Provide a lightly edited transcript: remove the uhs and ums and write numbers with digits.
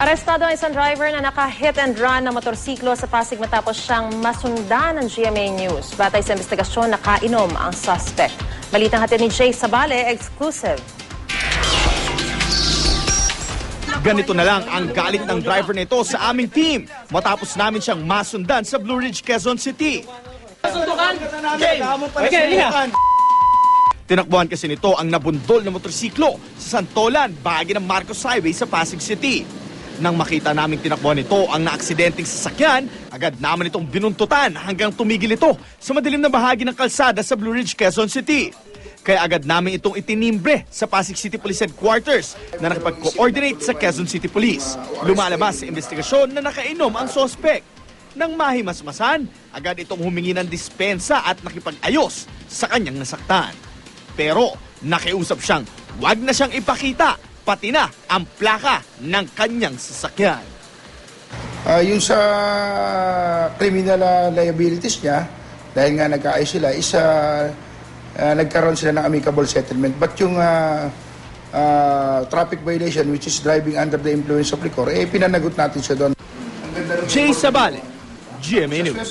Arestado ang isang driver na naka-hit and run ng motorsiklo sa Pasig matapos siyang masundan ng GMA News. Batay sa investigasyon, nakainom ang suspect. Balitang hatid ni Jay Sabale, exclusive. Ganito na lang ang galit ng driver nito sa aming team matapos namin siyang masundan sa Blue Ridge, Quezon City. Tinakbuhan kasi nito ang nabundol na motorsiklo sa Santolan, bahagi ng Marcos Highway sa Pasig City. Nang makita naming tinakbuhan nito ang naaksidenteng sasakyan, agad naman itong binuntutan hanggang tumigil ito sa madilim na bahagi ng kalsada sa Blue Ridge, Quezon City. Kaya agad namin itong itinimbre sa Pasig City Police Headquarters na nakipag-coordinate sa Quezon City Police. Lumalabas sa investigasyon na nakainom ang sospek. Nang mahimasmasan, agad itong humingi ng dispensa at nakipag-ayos sa kanyang nasaktan. Pero nakiusap siyang wag na siyang ipakita, pati na ang plaka ng kanyang sasakyan. Yung sa criminal liabilities niya, dahil nga nagkaayos sila, nagkaroon sila ng amicable settlement. But yung traffic violation, which is driving under the influence of liquor, pinanagot natin siya doon. Jay Sabale, GMA News.